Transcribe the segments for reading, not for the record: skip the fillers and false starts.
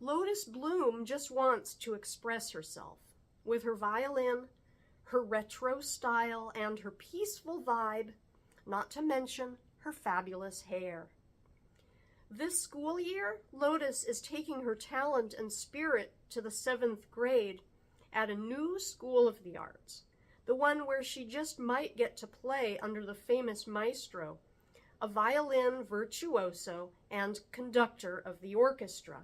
Lotus Bloom just wants to express herself with her violin, her retro style, and her peaceful vibe, not to mention her fabulous hair. This school year, Lotus is taking her talent and spirit to the 7th grade at a new school of the arts, the one where she just might get to play under the famous maestro, a violin virtuoso and conductor of the orchestra.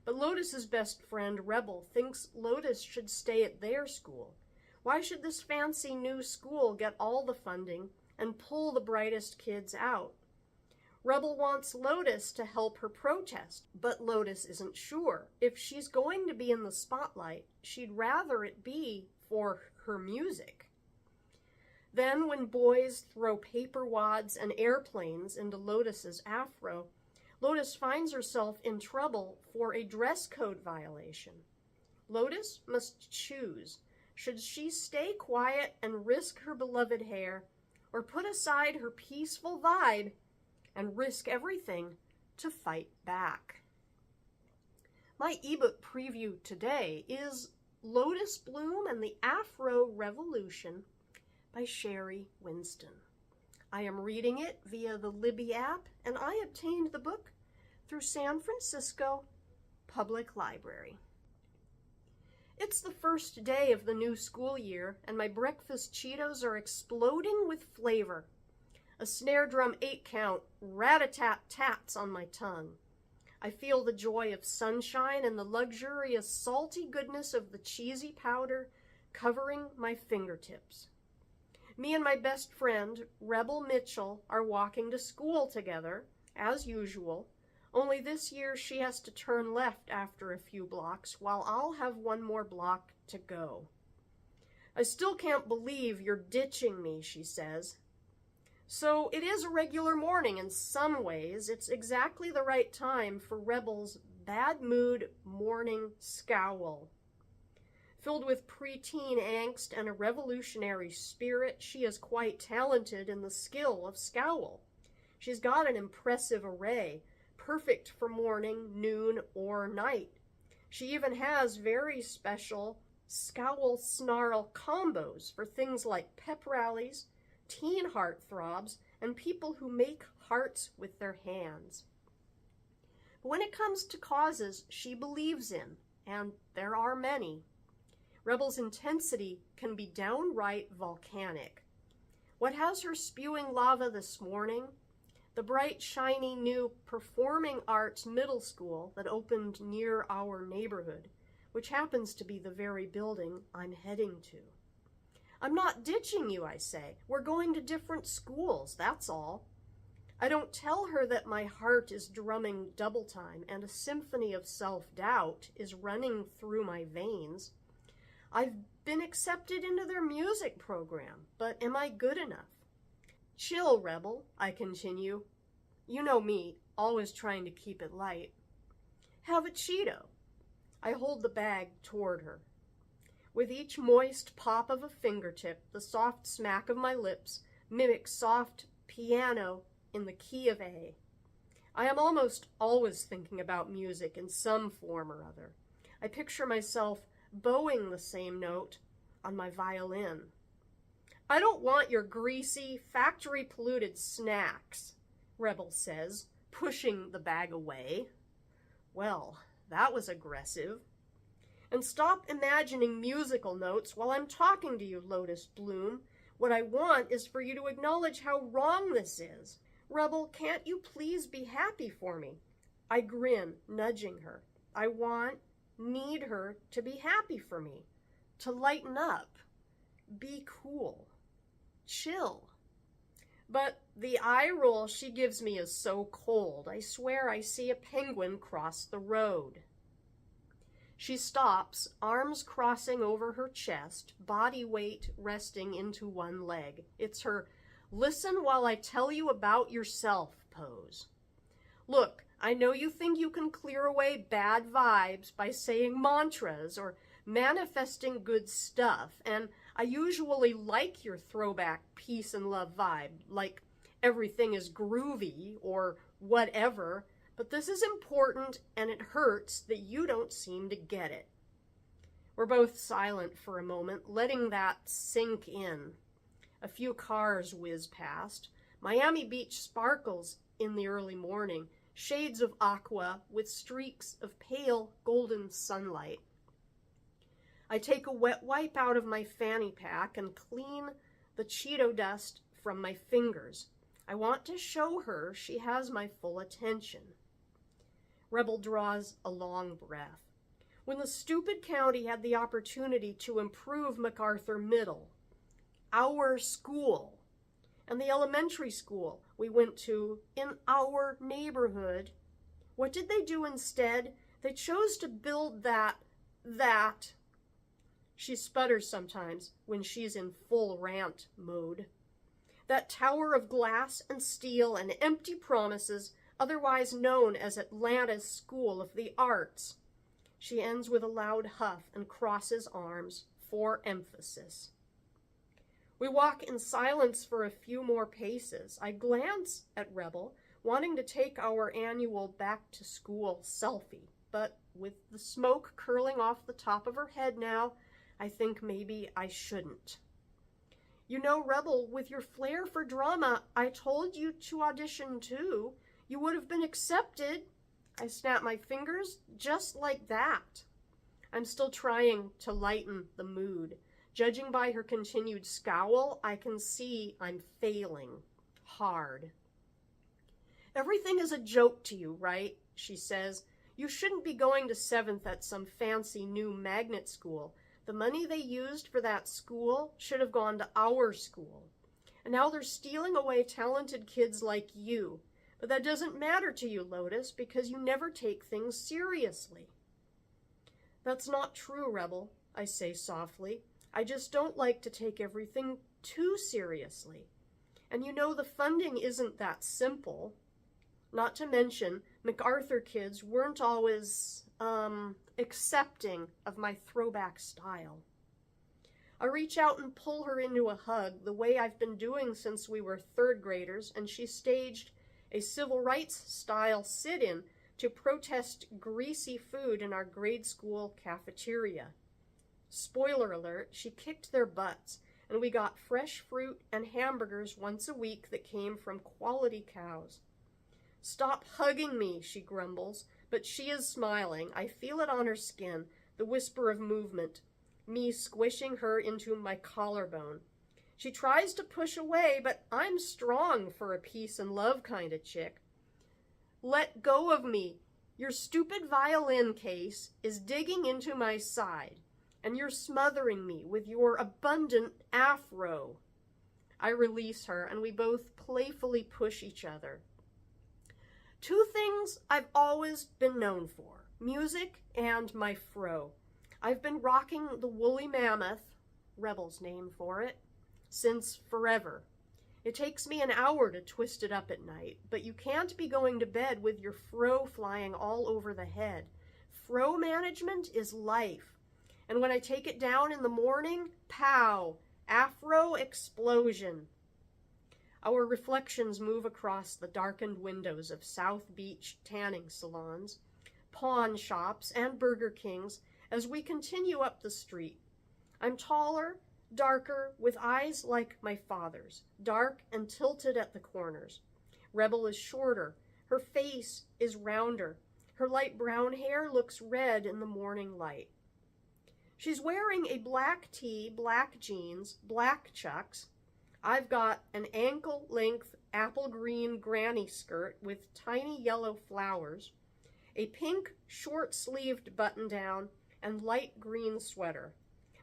But Lotus's best friend, Rebel, thinks Lotus should stay at their school. Why should this fancy new school get all the funding and pull the brightest kids out? Rebel wants Lotus to help her protest, but Lotus isn't sure. If she's going to be in the spotlight, she'd rather it be for her music. Then, when boys throw paper wads and airplanes into Lotus's Afro, Lotus finds herself in trouble for a dress code violation. Lotus must choose. Should she stay quiet and risk her beloved hair, or put aside her peaceful vibe and risk everything to fight back? My ebook preview today is Lotus Bloom and the Afro Revolution by Sherri, Winston. I am reading it via the Libby app, and I obtained the book through San Francisco Public Library. It's the first day of the new school year, and my breakfast Cheetos are exploding with flavor. A snare drum 8-count rat-a-tat-tats on my tongue. I feel the joy of sunshine and the luxurious salty goodness of the cheesy powder covering my fingertips. Me and my best friend, Rebel Mitchell, are walking to school together, as usual, only this year she has to turn left after a few blocks, while I'll have one more block to go. I still can't believe you're ditching me, she says. So it is a regular morning in some ways. It's exactly the right time for Rebel's bad mood morning scowl. Filled with preteen angst and a revolutionary spirit, she is quite talented in the skill of scowl. She's got an impressive array, perfect for morning, noon, or night. She even has very special scowl-snarl combos for things like pep rallies, teen heartthrobs, and people who make hearts with their hands. But when it comes to causes she believes in, and there are many, Rebel's intensity can be downright volcanic. What has her spewing lava this morning? The bright, shiny new performing arts middle school that opened near our neighborhood, which happens to be the very building I'm heading to. I'm not ditching you, I say. We're going to different schools, that's all. I don't tell her that my heart is drumming double time and a symphony of self-doubt is running through my veins. I've been accepted into their music program, but am I good enough? Chill, Rebel, I continue. You know me, always trying to keep it light. Have a Cheeto. I hold the bag toward her. With each moist pop of a fingertip, the soft smack of my lips mimics soft piano in the key of A. I am almost always thinking about music in some form or other. I picture myself bowing the same note on my violin. I don't want your greasy, factory-polluted snacks, Rebel says, pushing the bag away. Well, that was aggressive. And stop imagining musical notes while I'm talking to you, Lotus Bloom. What I want is for you to acknowledge how wrong this is. Rebel, can't you please be happy for me? I grin, nudging her. I need her to be happy for me, to lighten up, be cool, chill. But the eye roll she gives me is so cold, I swear I see a penguin cross the road. She stops, arms crossing over her chest, body weight resting into one leg. It's her listen while I tell you about yourself pose. Look, I know you think you can clear away bad vibes by saying mantras or manifesting good stuff, and I usually like your throwback peace and love vibe, like everything is groovy or whatever, But this is important, and it hurts that you don't seem to get it. We're both silent for a moment, letting that sink in. A few cars whiz past. Miami Beach sparkles in the early morning, shades of aqua with streaks of pale golden sunlight. I take a wet wipe out of my fanny pack and clean the Cheeto dust from my fingers. I want to show her she has my full attention. Rebel draws a long breath. When the stupid county had the opportunity to improve MacArthur Middle, our school, and the elementary school we went to in our neighborhood, what did they do instead? They chose to build that. She sputters sometimes when she's in full rant mode. That tower of glass and steel and empty promises, otherwise known as Atlanta's School of the Arts. She ends with a loud huff and crosses arms for emphasis. We walk in silence for a few more paces. I glance at Rebel, wanting to take our annual back-to-school selfie, but with the smoke curling off the top of her head now, I think maybe I shouldn't. You know, Rebel, with your flair for drama, I told you to audition too. You would have been accepted. I snap my fingers just like that. I'm still trying to lighten the mood. Judging by her continued scowl, I can see I'm failing hard. Everything is a joke to you, right? She says. You shouldn't be going to 7th at some fancy new magnet school. The money they used for that school should have gone to our school. And now they're stealing away talented kids like you. But that doesn't matter to you, Lotus, because you never take things seriously. That's not true, Rebel, I say softly. I just don't like to take everything too seriously. And you know the funding isn't that simple. Not to mention, MacArthur kids weren't always, accepting of my throwback style. I reach out and pull her into a hug, the way I've been doing since we were 3rd graders, and she staged a civil rights style sit-in to protest greasy food in our grade school cafeteria. Spoiler alert, she kicked their butts, and we got fresh fruit and hamburgers once a week that came from quality cows. Stop hugging me, she grumbles, but she is smiling. I feel it on her skin, the whisper of movement, me squishing her into my collarbone. She tries to push away, but I'm strong for a peace and love kind of chick. Let go of me. Your stupid violin case is digging into my side, and you're smothering me with your abundant Afro. I release her, and we both playfully push each other. 2 things I've always been known for, music and my fro. I've been rocking the woolly mammoth, Rebel's name for it, since forever. It takes me an hour to twist it up at night, but you can't be going to bed with your fro flying all over the head. Fro management is life. And when I take it down in the morning, pow, Afro explosion. Our reflections move across the darkened windows of South Beach tanning salons, pawn shops, and Burger Kings as we continue up the street. I'm taller, darker, with eyes like my father's, dark and tilted at the corners. Rebel is shorter. Her face is rounder. Her light brown hair looks red in the morning light. She's wearing a black tee, black jeans, black chucks. I've got an ankle-length apple green granny skirt with tiny yellow flowers, a pink short-sleeved button-down, and light green sweater.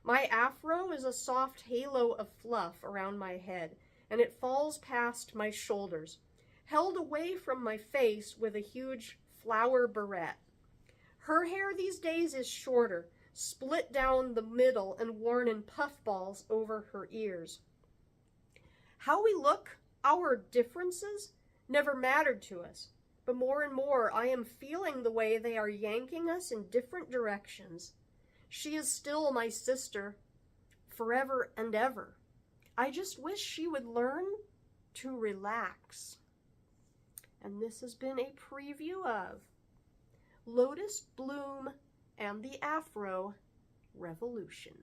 My afro is a soft halo of fluff around my head, and it falls past my shoulders, held away from my face with a huge flower barrette. Her hair these days is shorter, split down the middle and worn in puffballs over her ears. How we look, our differences, never mattered to us, but more and more I am feeling the way they are yanking us in different directions. She is still my sister, forever and ever. I just wish she would learn to relax. And this has been a preview of Lotus Bloom and the Afro Revolution.